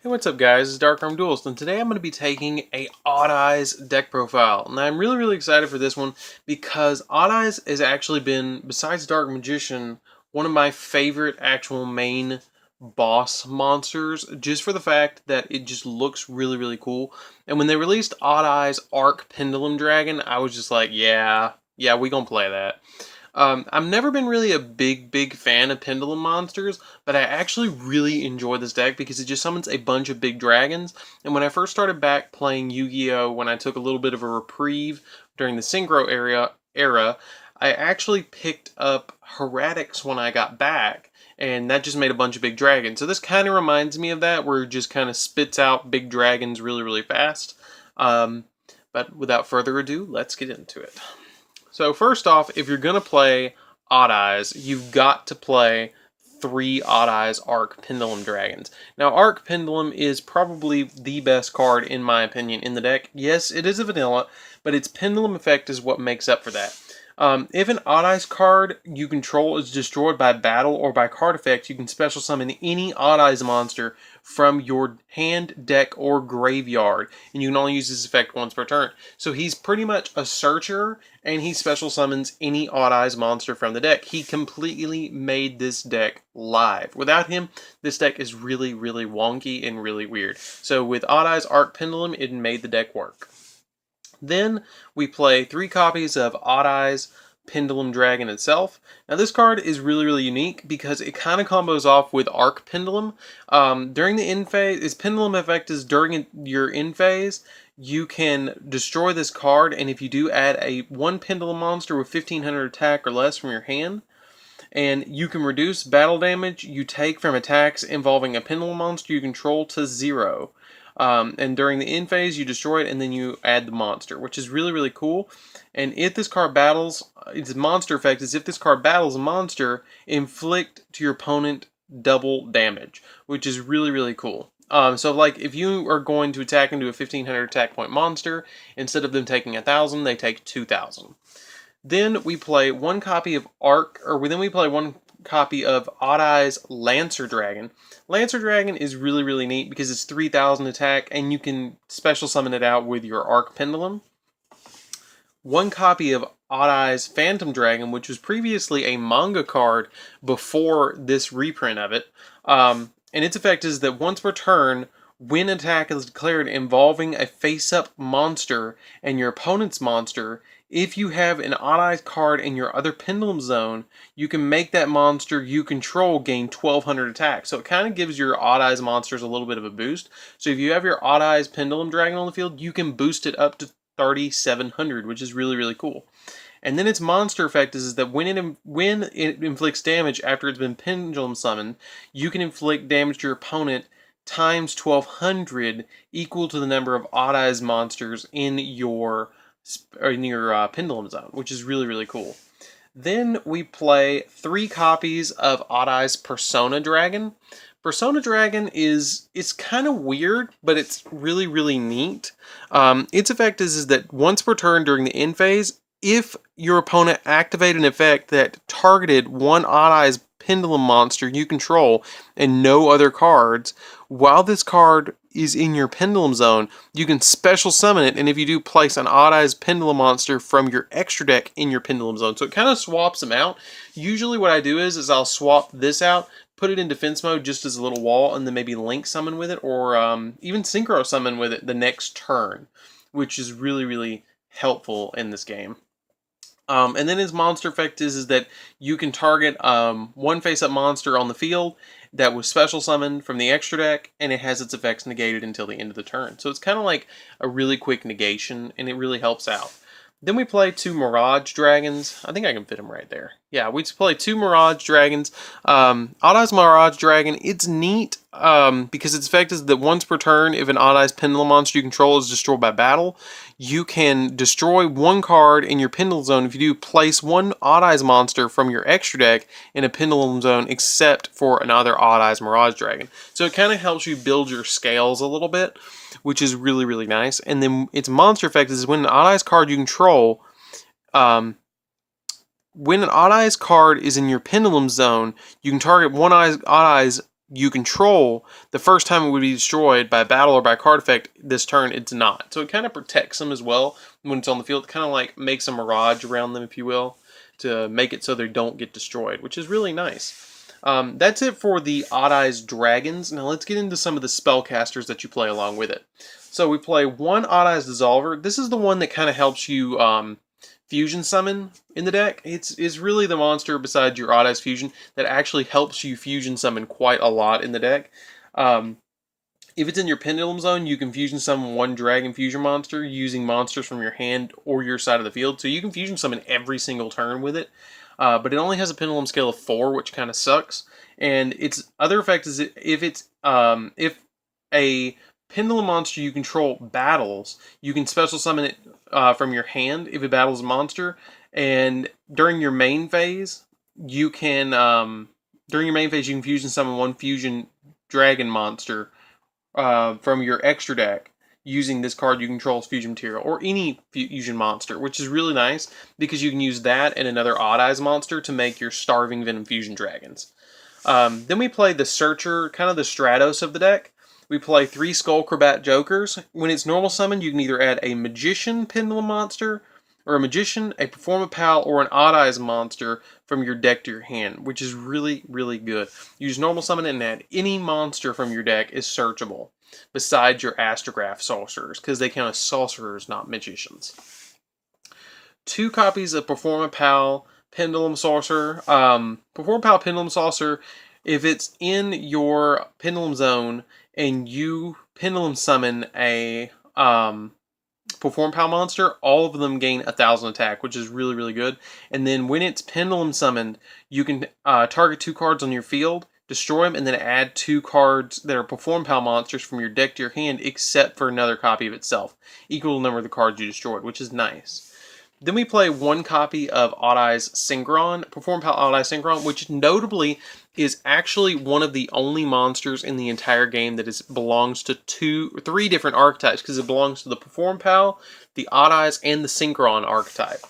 Hey, what's up guys, it's DarkArmedDuelist, and today I'm going to be taking a Odd Eyes deck profile. And I'm really excited for this one because Odd Eyes has actually been, besides Dark Magician, one of my favorite actual main boss monsters, just for the fact that it just looks really cool. And when they released Odd Eyes Arc Pendulum Dragon, I was just like, yeah, we gonna play that. I've never been really a big fan of Pendulum monsters, but I actually really enjoy this deck because it just summons a bunch of big dragons. And when I first started back playing Yu-Gi-Oh, when I took a little bit of a reprieve during the Synchro era, I actually picked up Heretics when I got back, and that just made a bunch of big dragons. So this kind of reminds me of that, where it just kind of spits out big dragons really fast. But without further ado, let's get into it. So first off, if you're going to play Odd Eyes, you've got to play 3 Odd Eyes Arc Pendulum Dragons. Now, Arc Pendulum is probably the best card, in my opinion, in the deck. Yes, it is a vanilla, but its Pendulum effect is what makes up for that. If an Odd Eyes card you control is destroyed by battle or by card effect, you can special summon any Odd Eyes monster from your hand, deck, or graveyard, and you can only use this effect once per turn. So he's pretty much a searcher, and he special summons any Odd Eyes monster from the deck. He completely made this deck live. Without him, this deck is really wonky and really weird. So with Odd Eyes Arc Pendulum, it made the deck work. Then we play 3 copies of Odd Eyes Pendulum Dragon itself. Now this card is really unique because it kind of combos off with Arc Pendulum. During the end phase, its Pendulum effect is during your end phase, you can destroy this card, and if you do, add one Pendulum monster with 1500 attack or less from your hand. And you can reduce battle damage you take from attacks involving a Pendulum monster you control to 0. And during the end phase, you destroy it, and then you add the monster, which is really cool. And if this card battles, its monster effect is if this card battles a monster, inflict to your opponent double damage, which is really cool. So like if you are going to attack into a 1500 attack point monster, instead of them taking 1000, they take 2000. Then we play one copy of one copy of Odd Eyes Lancer Dragon. Lancer Dragon is really neat because it's 3000 attack, and you can special summon it out with your Arc Pendulum. One copy of Odd Eyes Phantom Dragon, which was previously a manga card before this reprint of it. And its effect is that once per turn, when attack is declared involving a face-up monster and your opponent's monster, if you have an Odd Eyes card in your other Pendulum zone, you can make that monster you control gain 1200 attack. So it kind of gives your Odd Eyes monsters a little bit of a boost. So if you have your Odd Eyes Pendulum Dragon on the field, you can boost it up to 3700, which is really cool. And then its monster effect is that when it inflicts damage after it's been Pendulum summoned, you can inflict damage to your opponent times 1200, equal to the number of Odd Eyes monsters in your Pendulum zone, which is really cool. Then we play 3 copies of Odd Eyes Persona Dragon. Persona Dragon it's kind of weird, but it's really neat. Its effect is that once per turn during the end phase, if your opponent activated an effect that targeted one Odd Eyes Pendulum monster you control and no other cards, while this card is in your Pendulum zone, you can special summon it, and if you do, place an Odd Eyes Pendulum monster from your extra deck in your Pendulum zone. So it kind of swaps them out. Usually what I do is I'll swap this out, put it in defense mode just as a little wall, and then maybe Link summon with it, or even Synchro summon with it the next turn, which is really helpful in this game. And then his monster effect is that you can target one face-up monster on the field that was special summoned from the extra deck, and it has its effects negated until the end of the turn. So it's kind of like a really quick negation, and it really helps out. Then we play 2 Mirage Dragons. I think I can fit them right there. Yeah, we play 2 Mirage Dragons. Odd Eyes Mirage Dragon, it's neat because its effect is that once per turn, if an Odd Eyes Pendulum monster you control is destroyed by battle, you can destroy one card in your Pendulum zone. If you do, place one Odd Eyes monster from your extra deck in a Pendulum zone except for another Odd Eyes Mirage Dragon. So it kind of helps you build your scales a little bit, which is really nice. And then its monster effect is when an Odd Eyes card you control, when an Odd Eyes card is in your Pendulum zone, you can target one Odd Eyes you control, the first time it would be destroyed by battle or by card effect, this turn it's not. So it kind of protects them as well when it's on the field. It kind of like makes a mirage around them, if you will, to make it so they don't get destroyed, which is really nice. That's it for the Odd Eyes Dragons. Now let's get into some of the spellcasters that you play along with it. So we play one Odd Eyes Dissolver. This is the one that kind of helps you fusion summon in the deck. It's really the monster besides your Odd Eyes Fusion that actually helps you fusion summon quite a lot in the deck. If it's in your Pendulum Zone, you can fusion summon one Dragon Fusion monster using monsters from your hand or your side of the field. So you can fusion summon every single turn with it. But it only has a pendulum scale of 4, which kind of sucks. And its other effect is if a pendulum monster you control battles, you can special summon it from your hand if it battles a monster. And during your main phase, you can fusion summon one fusion dragon monster from your extra deck using this card you control as fusion material, or any fusion monster, which is really nice because you can use that and another Odd Eyes monster to make your Starving Venom Fusion Dragons. Then we play the Searcher, kind of the Stratos of the deck. We play 3 Skullcrobat Jokers. When it's normal summon, you can either add a Magician Pendulum monster, or a Magician, a Performapal, or an Odd Eyes monster from your deck to your hand, which is really, really good. Use normal summon and add any monster from your deck is searchable, besides your Astrograph Sorcerers, because they count as Sorcerers, not Magicians. 2 copies of Performapal Pendulum Sorcerer. Performapal Pendulum Sorcerer, if it's in your Pendulum Zone and you Pendulum summon a Performapal monster, all of them gain 1,000 attack, which is really, really good. And then when it's Pendulum summoned, you can target 2 cards on your field, destroy them, and then add 2 cards that are Performapal monsters from your deck to your hand, except for another copy of itself, equal to the number of the cards you destroyed, which is nice. Then we play 1 copy of Odd Eyes Synchron, Performapal Odd Eyes Synchron, which notably is actually one of the only monsters in the entire game that belongs to 3 different archetypes, because it belongs to the Performapal, the Odd Eyes, and the Synchron archetype,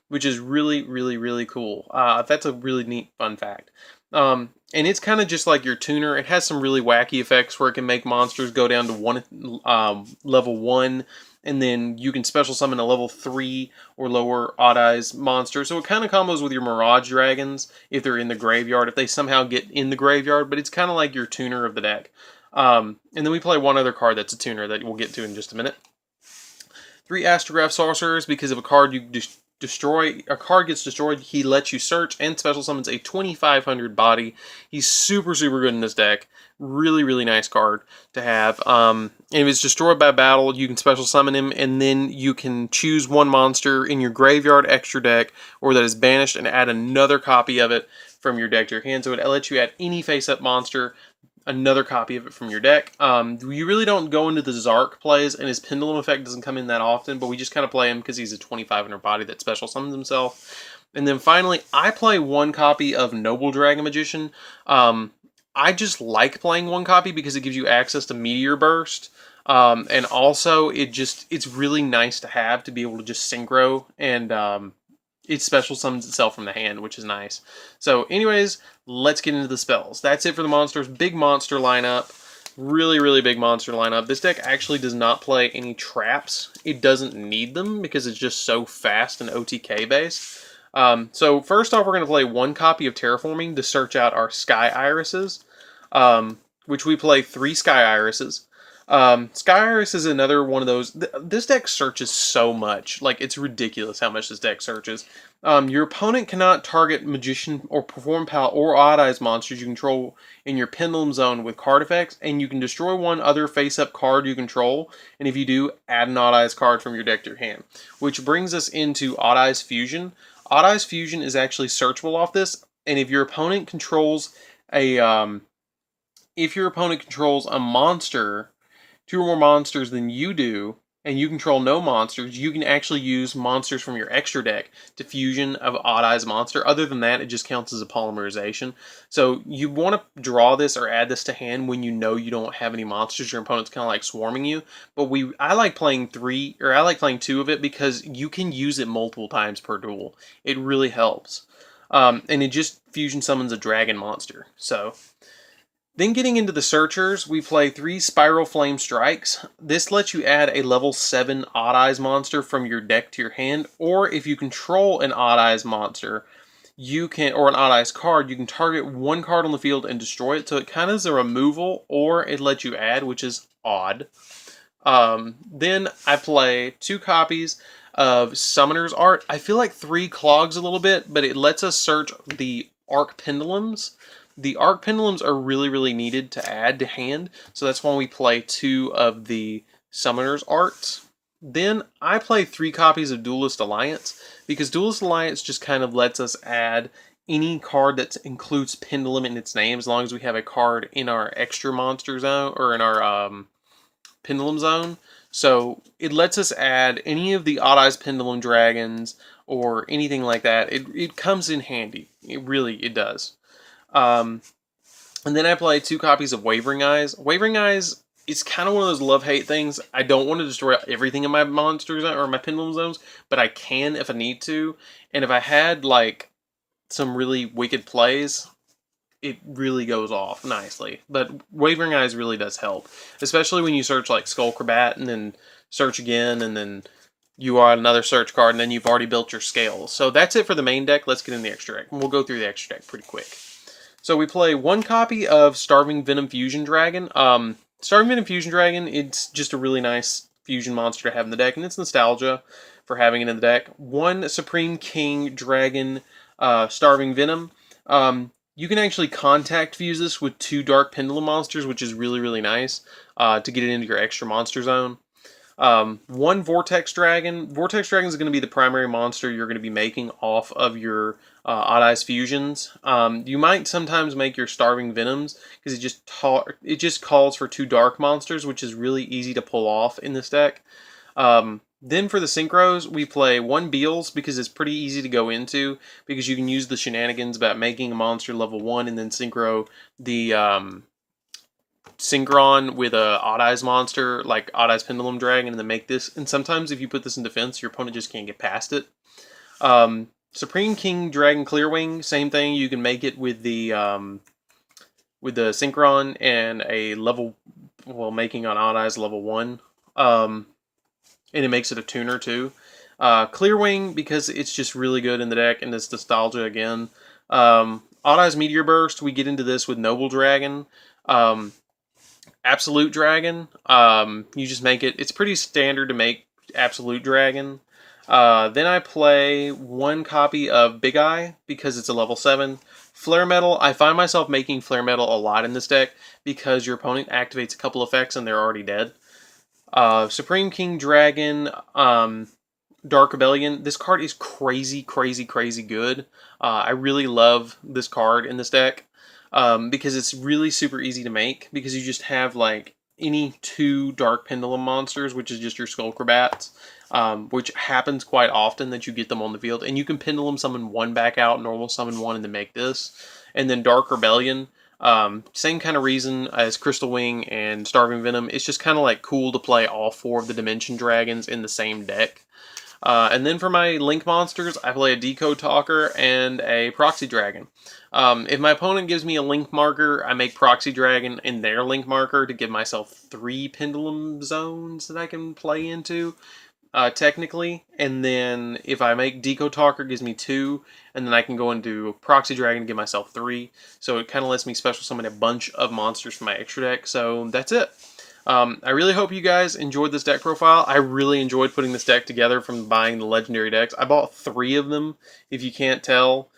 which is really, really, really cool. That's a really neat fun fact. And it's kind of just like your tuner. It has some really wacky effects where it can make monsters go down to level 1, and then you can special summon a level 3 or lower Odd Eyes monster. So it kind of combos with your Mirage Dragons if they're in the graveyard, if they somehow get in the graveyard, but it's kind of like your tuner of the deck. And then we play 1 other card that's a tuner that we'll get to in just a minute. 3 Astrograph Sorcerers, because if a card gets destroyed, he lets you search and special summons a 2,500 body. He's super, super good in this deck. Really, really nice card to have. And if it's destroyed by battle, you can special summon him, and then you can choose 1 monster in your graveyard extra deck, or that is banished, and add another copy of it from your deck to your hand. So it lets you add any face-up monster, another copy of it from your deck. You really don't go into the Zark plays, and his Pendulum effect doesn't come in that often, but we just kind of play him because he's a 2,500 body that special summons himself. And then finally, I play 1 copy of Noble Dragon Magician. I just like playing 1 copy because it gives you access to Meteor Burst. And also, it's really nice to have to be able to just synchro, and it special summons itself from the hand, which is nice. So anyways, let's get into the spells. That's it for the monsters. Big monster lineup. Really, really big monster lineup. This deck actually does not play any traps. It doesn't need them because it's just so fast and OTK based. So first off, we're going to play 1 copy of Terraforming to search out our Sky Irises, which we play 3 Sky Irises. Sky Iris is another one of those. This deck searches so much. Like, it's ridiculous how much this deck searches. Your opponent cannot target Magician or Performapal or Odd Eyes monsters you control in your Pendulum Zone with card effects, and you can destroy 1 other face-up card you control, and if you do, add an Odd Eyes card from your deck to your hand. Which brings us into Odd Eyes Fusion. Odd Eyes Fusion is actually searchable off this, and if your opponent controls a monster, 2 or more monsters than you do, and you control no monsters, you can actually use monsters from your extra deck to fusion of Odd Eyes monster. Other than that, it just counts as a polymerization. So you want to draw this or add this to hand when you know you don't have any monsters. Your opponent's kind of like swarming you. But I like playing 2 of it because you can use it multiple times per duel. It really helps. And it just fusion summons a dragon monster. So Then getting into the searchers, we play 3 Spiral Flame Strikes. This lets you add a level 7 Odd Eyes monster from your deck to your hand, or if you control an Odd Eyes monster, you can, or an Odd Eyes card, you can target one card on the field and destroy it. So it kind of is a removal, or it lets you add, which is odd. Then I play 2 copies of Summoner's Art. I feel like 3 clogs a little bit, but it lets us search the Arc Pendulums. The Arc Pendulums are really needed to add to hand, so that's why we play 2 of the Summoner's Arts. Then I play 3 copies of Duelist Alliance, because Duelist Alliance just kind of lets us add any card that includes Pendulum in its name, as long as we have a card in our extra monster zone, or in our Pendulum zone. So it lets us add any of the Odd Eyes Pendulum Dragons, or anything like that. It comes in handy. It does. And then I play 2 copies of Wavering Eyes. Wavering Eyes is kind of one of those love-hate things. I don't want to destroy everything in my monsters or my pendulum zones, but I can if I need to. And if I had like some really wicked plays, it really goes off nicely. But Wavering Eyes really does help, especially when you search like Skullcrabat and then search again, and then you are another search card, and then you've already built your scales. So that's it for the main deck. Let's get in the extra deck, and we'll go through the extra deck pretty quick. So we play 1 copy of Starving Venom Fusion Dragon. Starving Venom Fusion Dragon, it's just a really nice fusion monster to have in the deck, and it's nostalgia for having it in the deck. 1 Supreme King Dragon Starving Venom. You can actually contact fuse this with 2 Dark Pendulum monsters, which is really nice to get it into your extra monster zone. 1 Vortex Dragon. Vortex Dragon is going to be the primary monster you're going to be making off of your Odd Eyes fusions. You might sometimes make your Starving Venoms, because it just calls for 2 dark monsters, which is really easy to pull off in this deck. Then for the Synchros, we play 1 Beals, because it's pretty easy to go into, because you can use the shenanigans about making a monster level 1 and then synchro the Synchron with a Odd Eyes monster, like Odd Eyes Pendulum Dragon, and then make this. And sometimes if you put this in defense, your opponent just can't get past it. Supreme King Dragon Clearwing, same thing. You can make it with the Synchron and a level, well, making on Odd Eyes level 1. And it makes it a tuner too. Clearwing, because it's just really good in the deck, and it's nostalgia again. Odd Eyes Meteor Burst, we get into this with Noble Dragon. Absolute Dragon, you just make it. It's pretty standard to make Absolute Dragon. Then I play 1 copy of Big Eye, because it's a level 7. Flare Metal, I find myself making Flare Metal a lot in this deck, because your opponent activates a couple effects and they're already dead. Supreme King Dragon, Dark Rebellion. This card is crazy good. I really love this card in this deck, because it's really super easy to make, because you just have like any 2 Dark Pendulum monsters, which is just your Skullcrabats, which happens quite often that you get them on the field, and you can Pendulum summon 1 back out, normal summon 1, and then make this. And then Dark Rebellion, same kind of reason as Crystal Wing and Starving Venom. It's just kind of like cool to play all 4 of the Dimension Dragons in the same deck. And then for my Link monsters, I play a Decode Talker and a Proxy Dragon. If my opponent gives me a Link marker, I make Proxy Dragon in their Link marker to give myself 3 Pendulum zones that I can play into, technically. And then if I make Decode Talker, it gives me 2, and then I can go into Proxy Dragon and give myself 3. So it kind of lets me special summon a bunch of monsters from my extra deck. So that's it. I really hope you guys enjoyed this deck profile. I really enjoyed putting this deck together from buying the legendary decks. I bought 3 of them, if you can't tell.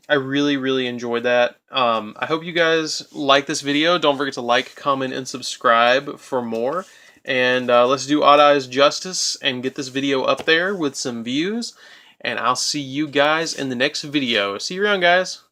I really enjoyed that. I hope you guys like this video. Don't forget to like, comment, and subscribe for more. And let's do Odd Eyes justice and get this video up there with some views. And I'll see you guys in the next video. See you around, guys.